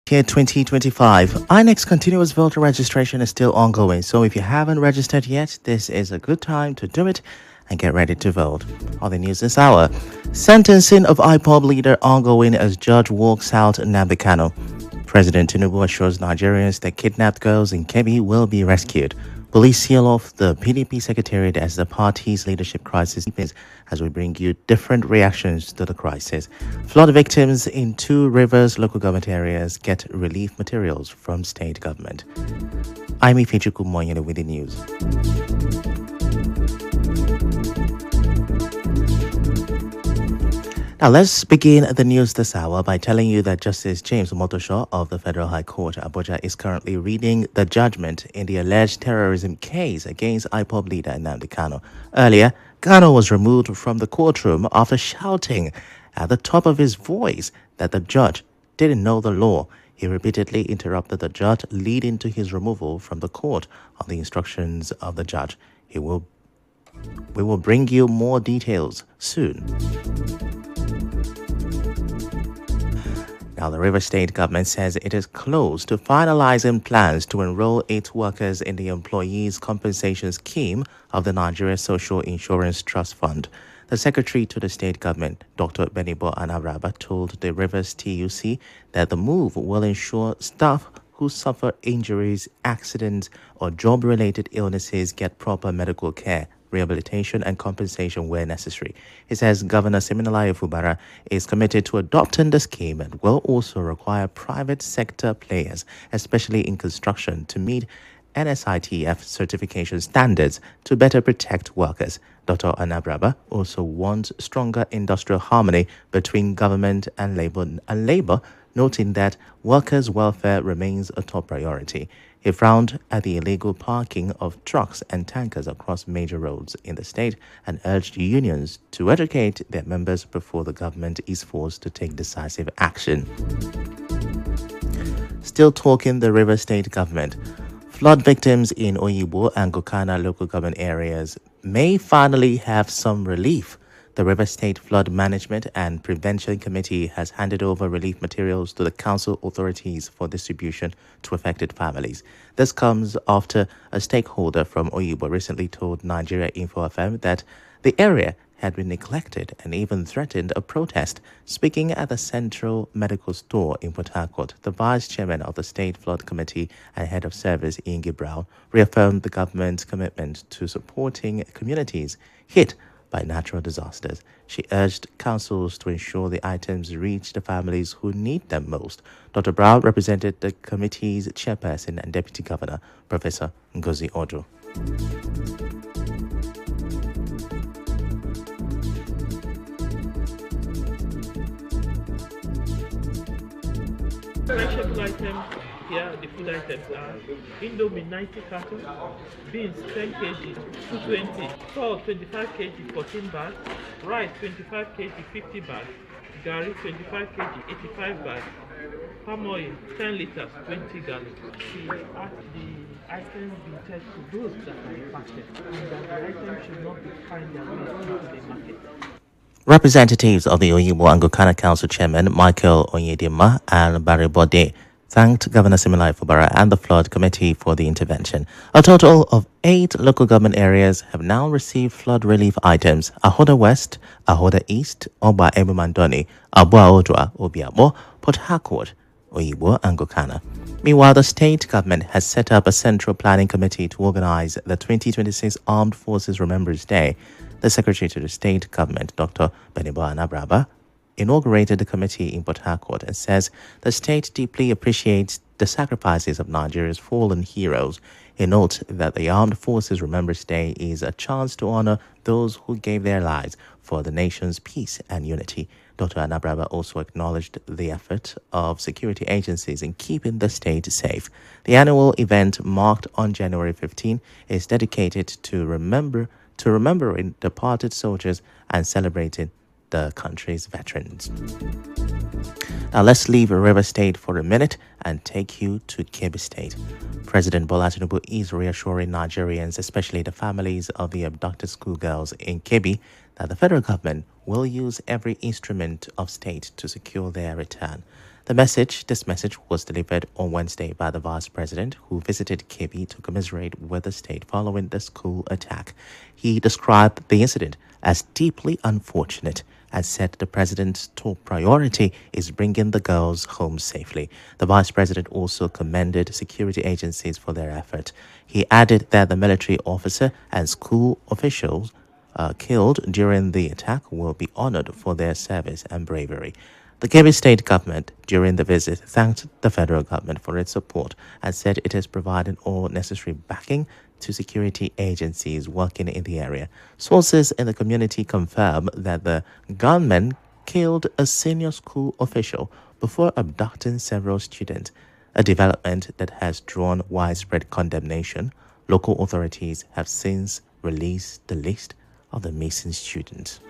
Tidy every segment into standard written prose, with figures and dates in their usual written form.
Year 2025, INEC's continuous voter registration is still ongoing, so if you haven't registered yet, this is a good time to do it and get ready to vote. On the news this hour, sentencing of IPOB leader ongoing as judge walks out Nnamdi Kanu. President Tinubu assures Nigerians that kidnapped girls in Kebbi will be rescued. Police seal off the PDP secretariat as the party's leadership crisis deepens, as we bring you different reactions to the crisis. Flood victims in 2 rivers local government areas get relief materials from state government. I'm Ifechukwu Muonyili with the news. Now, let's begin the news this hour by telling you that Justice James Omotosho of the Federal High Court, Abuja, is currently reading the judgment in the alleged terrorism case against IPOB leader Nnamdi Kanu. Earlier, Kanu was removed from the courtroom after shouting at the top of his voice that the judge didn't know the law. He repeatedly interrupted the judge, leading to his removal from the court on the instructions of the judge. We will bring you more details soon. Now, the Rivers State government says it is close to finalizing plans to enroll its workers in the Employees Compensation Scheme of the Nigeria Social Insurance Trust Fund. The secretary to the state government, Dr. Benibo Anabraba, told the Rivers TUC that the move will ensure staff who suffer injuries, accidents, or job-related illnesses get proper medical care, rehabilitation, and compensation where necessary. He says Governor Siminalayi Fubara is committed to adopting the scheme and will also require private sector players, especially in construction, to meet NSITF certification standards to better protect workers. Dr. Anabraba also wants stronger industrial harmony between government and labor, noting that workers' welfare remains a top priority. He frowned at the illegal parking of trucks and tankers across major roads in the state and urged unions to educate their members before the government is forced to take decisive action. Still talking the Rivers State government, flood victims in Oyibo and Gokana local government areas may finally have some relief. The Rivers State Flood Management and Prevention Committee has handed over relief materials to the council authorities for distribution to affected families. This comes after a stakeholder from Oyibo recently told Nigeria Info FM that the area had been neglected and even threatened a protest. Speaking at the Central Medical Store in Port Harcourt, the vice chairman of the State Flood Committee and head of service, Ingi Brown, reaffirmed the government's commitment to supporting communities hit by natural disasters. She urged councils to ensure the items reach the families who need them most. Dr. Brown represented the committee's chairperson and deputy governor, Professor Ngozi Ojo. Perishable items here, the food items are Indomie 90 carton, beans 10 kg, 220, salt 25 kg, 14 bags, rice 25 kg, 50 bags, gari 25 kg, 85 bags, palm oil 10 liters, 20 gallons. She asked the items be tested to those that are impacted and that the items should not be find their way into the market. Representatives of the Oyibo and Gokana Council Chairman Michael Onyedima and Barry Bode thanked Governor Siminalayi Fubara and the Flood Committee for the intervention. A total of 8 local government areas have now received flood relief items: Ahoda West, Ahoda East, Oba Ebumandoni, Abua Odwa, Obiabo, Port Harcourt, Oyibo, and Gokana. Meanwhile, the state government has set up a central planning committee to organize the 2026 Armed Forces Remembrance Day. The Secretary to the State Government, Dr. Benibo Anabraba, inaugurated the committee in Port Harcourt and says the state deeply appreciates the sacrifices of Nigeria's fallen heroes. He notes that the Armed Forces Remembrance Day is a chance to honor those who gave their lives for the nation's peace and unity. Dr. Anabraba also acknowledged the effort of security agencies in keeping the state safe. The annual event, marked on January 15, is dedicated to remembering departed soldiers and celebrating the country's veterans. Now let's leave River State for a minute and take you to Kebbi State. President Bola Tinubu is reassuring Nigerians, especially the families of the abducted schoolgirls in Kebbi, that the federal government will use every instrument of state to secure their return. This message was delivered on Wednesday by the Vice President, who visited Kebbi to commiserate with the state following the school attack. He described the incident as deeply unfortunate and said the president's top priority is bringing the girls home safely. The vice president also commended security agencies for their effort. He added that the military officer and school officials killed during the attack will be honored for their service and bravery. The Kebbi state government, during the visit, thanked the federal government for its support and said it is providing all necessary backing to security agencies working in the area. Sources in the community confirm that the gunmen killed a senior school official before abducting several students, a development that has drawn widespread condemnation. Local authorities have since released the list of the missing students.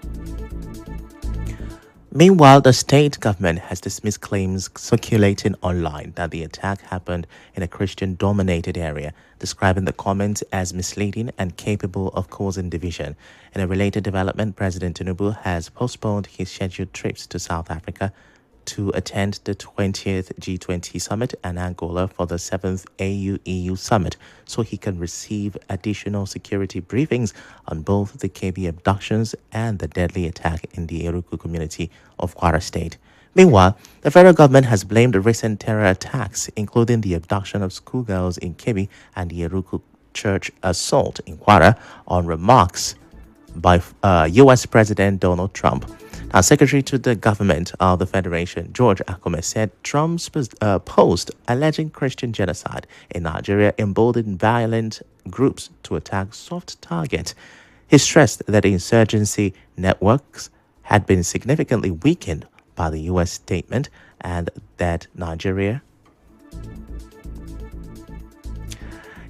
Meanwhile, the state government has dismissed claims circulating online that the attack happened in a Christian-dominated area, describing the comments as misleading and capable of causing division. In a related development, President Tinubu has postponed his scheduled trips to South Africa to attend the 20th G20 summit and Angola for the 7th AU-EU summit, so he can receive additional security briefings on both the KB abductions and the deadly attack in the Ifechukwu community of Kwara State. Meanwhile, the federal government has blamed the recent terror attacks, including the abduction of schoolgirls in Kebbi and the Ifechukwu church assault in Kwara, on remarks by U.S. President Donald Trump. Now, Secretary to the Government of the Federation, George Akume, said Trump's post alleging Christian genocide in Nigeria emboldened violent groups to attack soft targets. He stressed that insurgency networks had been significantly weakened by the U.S. statement and that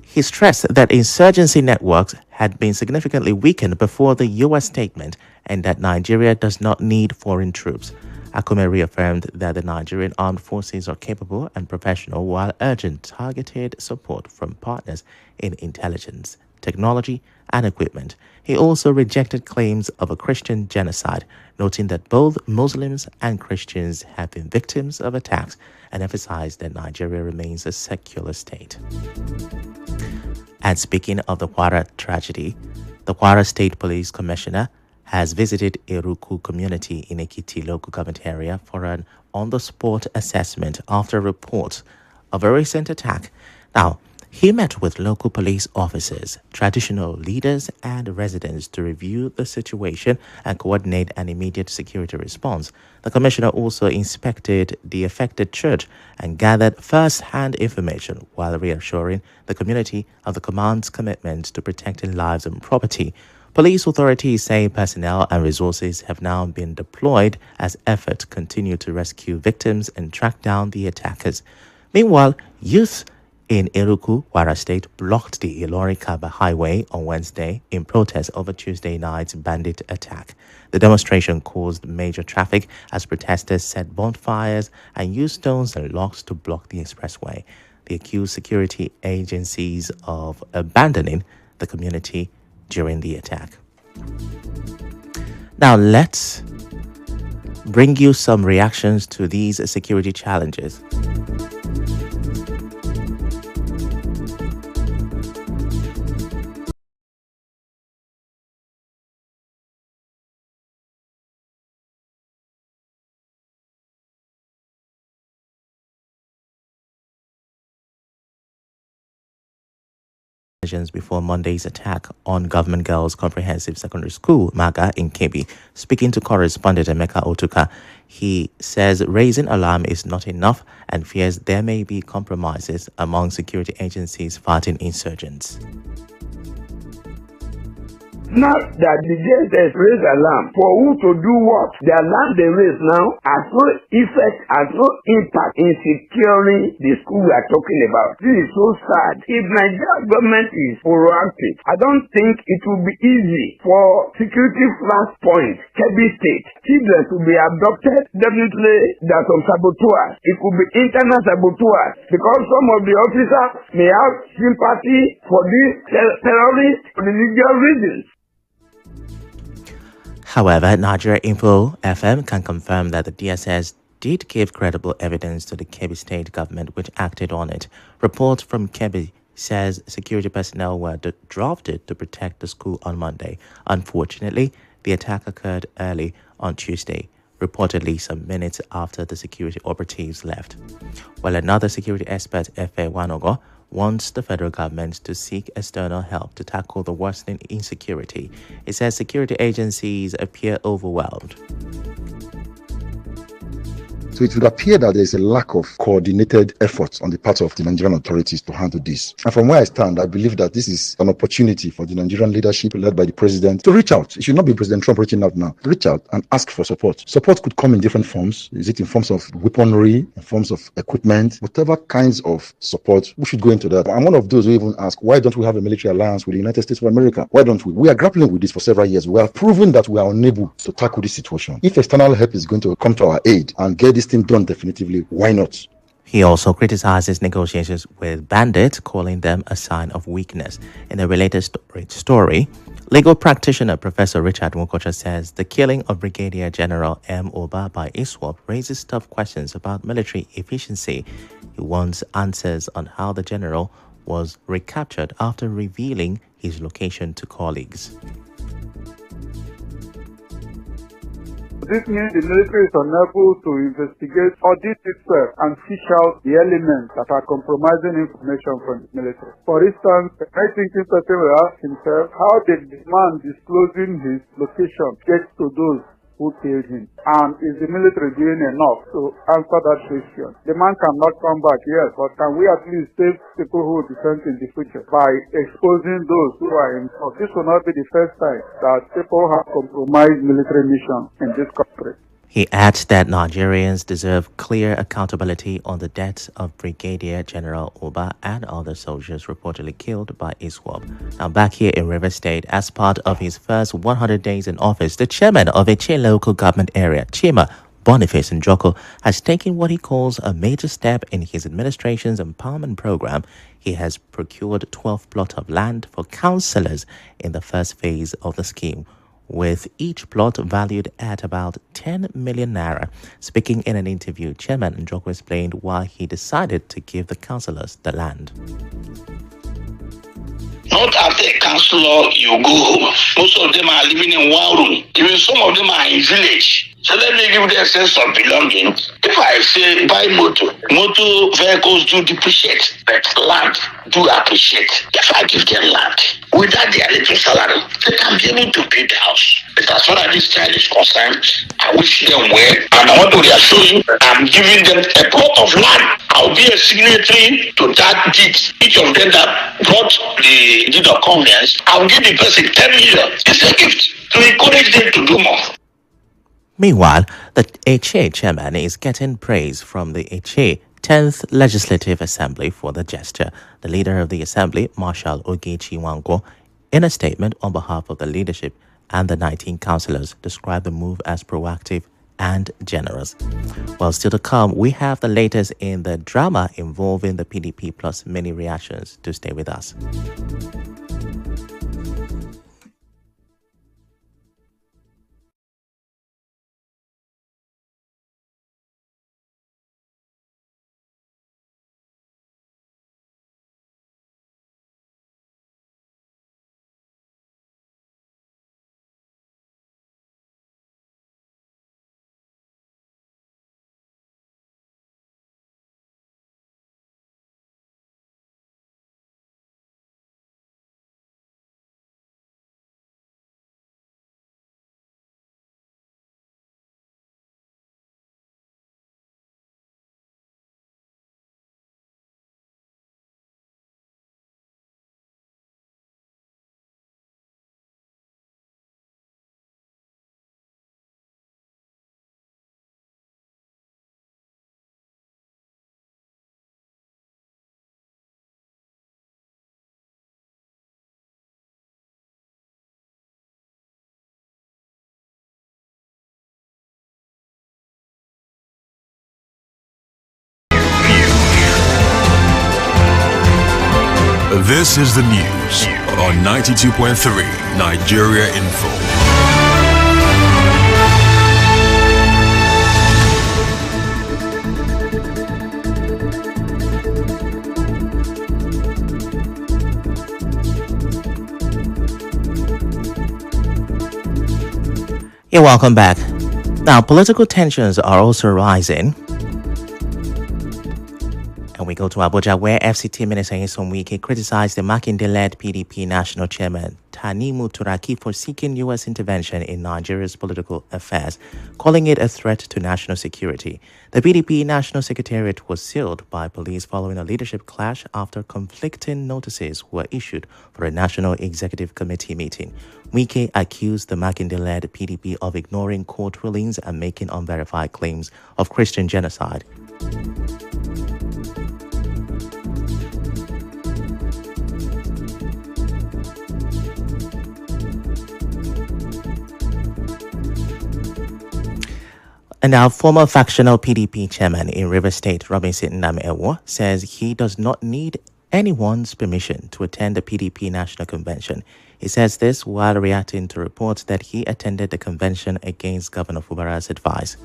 He stressed that insurgency networks had been significantly weakened before the U.S. statement and that Nigeria does not need foreign troops. Akume reaffirmed that the Nigerian armed forces are capable and professional while urging targeted support from partners in intelligence, technology, and equipment. He also rejected claims of a Christian genocide, noting that both Muslims and Christians have been victims of attacks and emphasized that Nigeria remains a secular state. And speaking of the Kwara tragedy, the Kwara State Police Commissioner has visited Ifechukwu community in Ekiti local government area for an on-the-spot assessment after reports of a recent attack. Now, he met with local police officers, traditional leaders, and residents to review the situation and coordinate an immediate security response. The commissioner also inspected the affected church and gathered first-hand information while reassuring the community of the command's commitment to protecting lives and property. Police authorities say personnel and resources have now been deployed as efforts continue to rescue victims and track down the attackers. Meanwhile, youth in Ifechukwu, Kwara State, blocked the Ilori-Kaba highway on Wednesday in protest over Tuesday night's bandit attack. The demonstration caused major traffic as protesters set bonfires and used stones and logs to block the expressway. They accused security agencies of abandoning the community during the attack. Now let's bring you some reactions to these security challenges. Before Monday's attack on Government Girls Comprehensive Secondary School, MAGA, in Kebbi. Speaking to correspondent Emeka Otuka, he says raising alarm is not enough and fears there may be compromises among security agencies fighting insurgents. Now that the JSS raised alarm for who to do what, the alarm they raise now has no effect, has no impact in securing the school we are talking about. This is so sad. If Nigerian government is proactive, I don't think it will be easy for security flashpoint, Kebbi State, children to be abducted. Definitely there are some saboteurs. It could be internal saboteurs because some of the officers may have sympathy for these terrorist religious reasons. However, Nigeria Info FM can confirm that the DSS did give credible evidence to the Kebbi state government, which acted on it. Reports from Kebbi says security personnel were drafted to protect the school on Monday. Unfortunately, the attack occurred early on Tuesday, reportedly some minutes after the security operatives left. While another security expert, Efe Wanogo, wants the federal government to seek external help to tackle the worsening insecurity. It says security agencies appear overwhelmed. So it would appear that there is a lack of coordinated efforts on the part of the Nigerian authorities to handle this. And from where I stand, I believe that this is an opportunity for the Nigerian leadership led by the president to reach out. It should not be President Trump reaching out now. Reach out and ask for support. Support could come in different forms. Is it in forms of weaponry, in forms of equipment, whatever kinds of support, we should go into that. I'm one of those who even ask, why don't we have a military alliance with the United States of America? Why don't we? We are grappling with this for several years. We have proven that we are unable to tackle this situation. If external help is going to come to our aid and get this thing done definitively, why not? He also criticizes negotiations with bandits, calling them a sign of weakness. In a related story, legal practitioner Professor Richard Nwokocha says the killing of Brigadier General M. Oba by ISWAP raises tough questions about military efficiency. He wants answers on how the general was recaptured after revealing his location to colleagues. This means the military is unable to investigate, audit itself, and fish out the elements that are compromising information from the military. For instance, a high-thinking person will ask himself, how did the man disclosing his location get to those who killed him? And is the military doing enough to answer that question? The man cannot come back, yes, but can we at least save people who will be sent in the future by exposing those who are involved? This will not be the first time that people have compromised military missions in this country. He adds that Nigerians deserve clear accountability on the deaths of Brigadier General Oba and other soldiers reportedly killed by ISWAP. Now, back here in Rivers State, as part of his first 100 days in office, the chairman of Eche local government area, Chima Boniface Njoko, has taken what he calls a major step in his administration's empowerment program. He has procured 12 plots of land for councillors in the first phase of the scheme, with each plot valued at about 10 million naira. Speaking in an interview, Chairman Njoko explained why he decided to give the councillors the land. Not after a councillor, you go home. Most of them are living in one room. Even some of them are in village. So let me give them a sense of belonging. If I say buy motor vehicles do depreciate, but land do appreciate. If I give them land, without their little salary, they can be able to build a house. But as far as this child is concerned, I wish them well. And I want to reassure you, I'm giving them a plot of land. I'll be a signatory to that deed. Each of them that brought the deed of conveyance, I'll give the person 10 million. It's a gift to encourage them to do more. Meanwhile, the Eche chairman is getting praise from the Eche 10th Legislative Assembly for the gesture. The leader of the assembly, Marshal Ogechi Wango, in a statement on behalf of the leadership and the 19 councillors, described the move as proactive and generous. Well, still to come, we have the latest in the drama involving the PDP plus many reactions. To stay with us. This is the news on 92.3 Nigeria Info. Yeah, welcome back. Now, political tensions are also rising. And we go to Abuja, where FCT Minister Nyesom Wike criticized the Makinde-led PDP National Chairman Tanimu Turaki for seeking U.S. intervention in Nigeria's political affairs, calling it a threat to national security. The PDP National Secretariat was sealed by police following a leadership clash after conflicting notices were issued for a National Executive Committee meeting. Wike accused the Makinde-led PDP of ignoring court rulings and making unverified claims of Christian genocide. And now, former factional PDP chairman in River State, Robinson Namewo, says he does not need anyone's permission to attend the PDP National Convention. He says this while reacting to reports that he attended the convention against Governor Fubara's advice.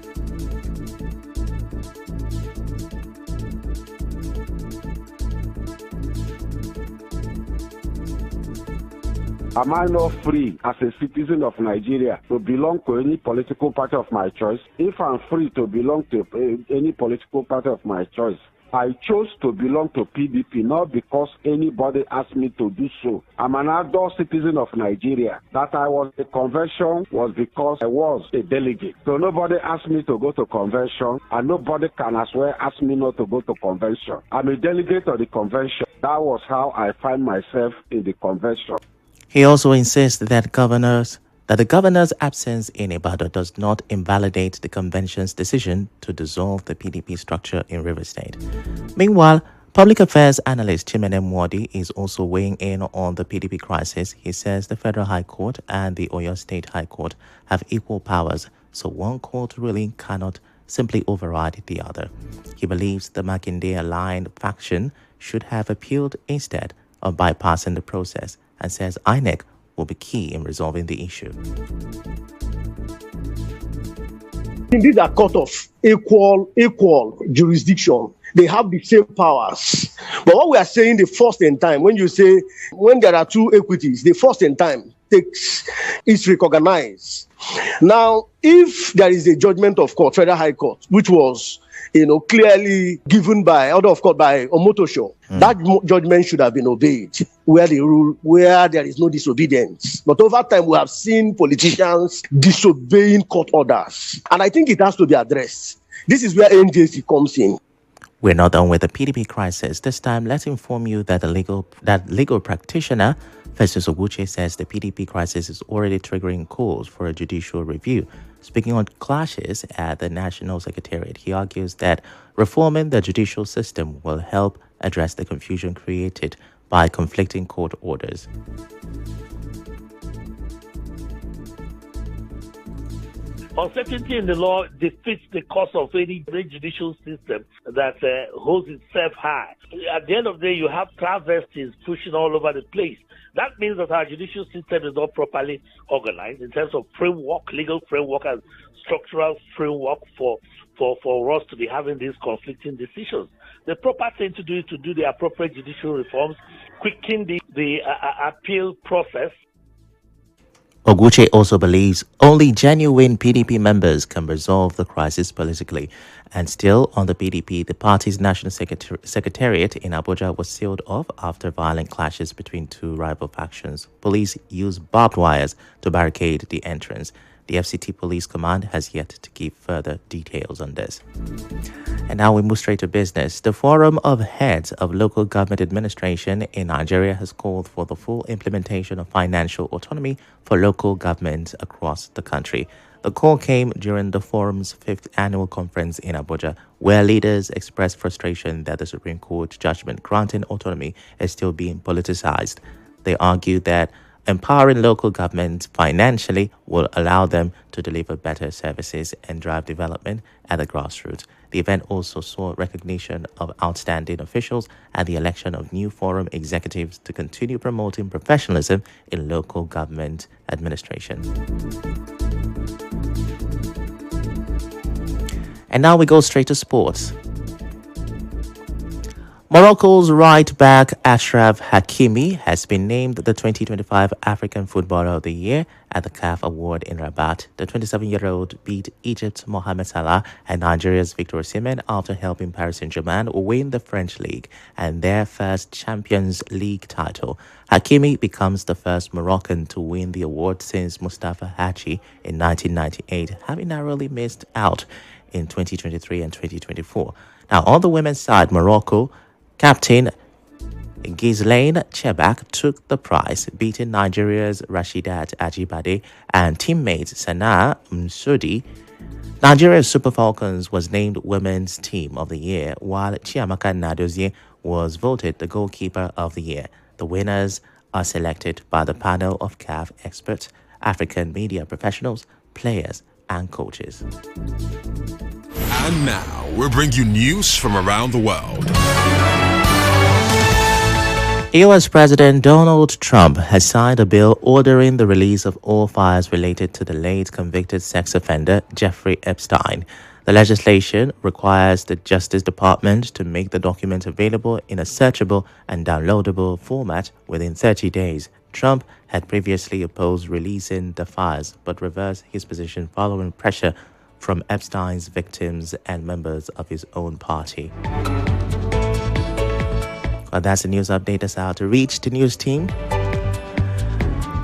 Am I not free as a citizen of Nigeria to belong to any political party of my choice? If I'm free to belong to any political party of my choice, I chose to belong to PDP not because anybody asked me to do so. I'm an adult citizen of Nigeria. That I was at convention was because I was a delegate. So nobody asked me to go to convention, and nobody can as well ask me not to go to convention. I'm a delegate of the convention. That was how I find myself in the convention. He also insists that the governor's absence in Ibadan does not invalidate the convention's decision to dissolve the PDP structure in River State. Meanwhile, public affairs analyst Chimene Mwodi is also weighing in on the PDP crisis. He says the Federal High Court and the Oyo State High Court have equal powers, so one court ruling cannot simply override the other. He believes the Makinde-aligned faction should have appealed instead of bypassing the process, and says INEC will be key in resolving the issue. These are court of equal jurisdiction. They have the same powers. But what we are saying, the first in time, when you say, when there are two equities, the first in time is recognized. Now, if there is a judgment of court, Federal High Court, which was clearly given by order of court by Omotosho, that judgment should have been obeyed, where there is no disobedience. But over time, we have seen politicians disobeying court orders, and I think it has to be addressed. This is where NJC comes in. We're not done with the PDP crisis. This time, let's inform you that legal practitioner Festus Ogbuche says the PDP crisis is already triggering calls for a judicial review. Speaking on clashes at the National Secretariat, he argues that reforming the judicial system will help address the confusion created by conflicting court orders. Uncertainty in the law defeats the cause of any judicial system that holds itself high. At the end of the day, you have travesties pushing all over the place. That means that our judicial system is not properly organized in terms of framework, legal framework, and structural framework for us to be having these conflicting decisions. The proper thing to do is to do the appropriate judicial reforms, quicken the appeal process. Ogbuche also believes only genuine PDP members can resolve the crisis politically. And still on the PDP, the party's national secretariat in Abuja was sealed off after violent clashes between two rival factions. Police used barbed wires to barricade the entrance. The FCT Police Command has yet to give further details on this. And now we move straight to business. The Forum of Heads of Local Government Administration in Nigeria has called for the full implementation of financial autonomy for local governments across the country. The call came during the forum's 5th annual conference in Abuja, where leaders expressed frustration that the Supreme Court judgment granting autonomy is still being politicized. They argued that empowering local governments financially will allow them to deliver better services and drive development at the grassroots. The event also saw recognition of outstanding officials and the election of new forum executives to continue promoting professionalism in local government administration. And now we go straight to sports. Morocco's right back Ashraf Hakimi has been named the 2025 African Footballer of the Year at the CAF Award in Rabat. The 27-year-old beat Egypt's Mohamed Salah and Nigeria's Victor Osimhen after helping Paris Saint-Germain win the French League and their first Champions League title. Hakimi becomes the first Moroccan to win the award since Mustafa Hadji in 1998, having narrowly missed out in 2023 and 2024. Now, on the women's side, Morocco captain Ghislaine Chebak took the prize, beating Nigeria's Rashidat Ajibade and teammates Sana Msudi. Nigeria's Super Falcons was named Women's Team of the Year, while Chiamaka Nadozie was voted the Goalkeeper of the Year. The winners are selected by the panel of CAF experts, African media professionals, players, and coaches. And now, we bring you news from around the world. U.S. President Donald Trump has signed a bill ordering the release of all files related to the late convicted sex offender Jeffrey Epstein. The legislation requires the Justice Department to make the document available in a searchable and downloadable format within 30 days. Trump had previously opposed releasing the files, but reversed his position following pressure from Epstein's victims and members of his own party. Well, that's the news update. That's how to reach the news team.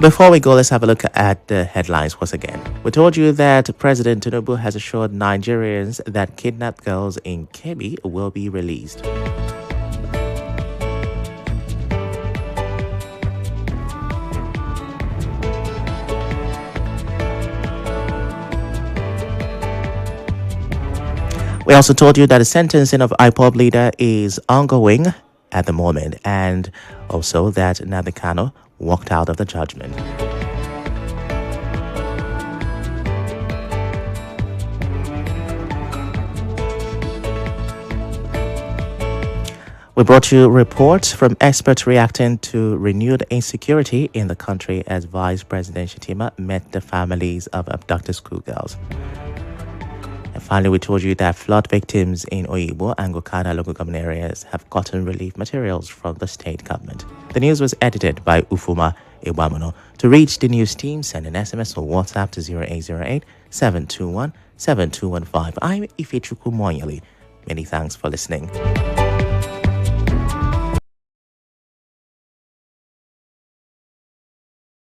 Before we go, let's have a look at the headlines once again. We told you that President Tinubu has assured Nigerians that kidnapped girls in Kebbi will be released. We also told you that the sentencing of IPOB leader is ongoing at the moment, and also that Nnamdi Kanu walked out of the judgment. We brought you reports from experts reacting to renewed insecurity in the country as Vice President Shettima met the families of abducted schoolgirls. And finally, we told you that flood victims in Oyibo and Gokana local government areas have gotten relief materials from the state government. The news was edited by Ufuma Iwamono. To reach the news team, send an SMS or WhatsApp to 0808 721 7215. I'm Ifechukwu Muonyili. Many thanks for listening.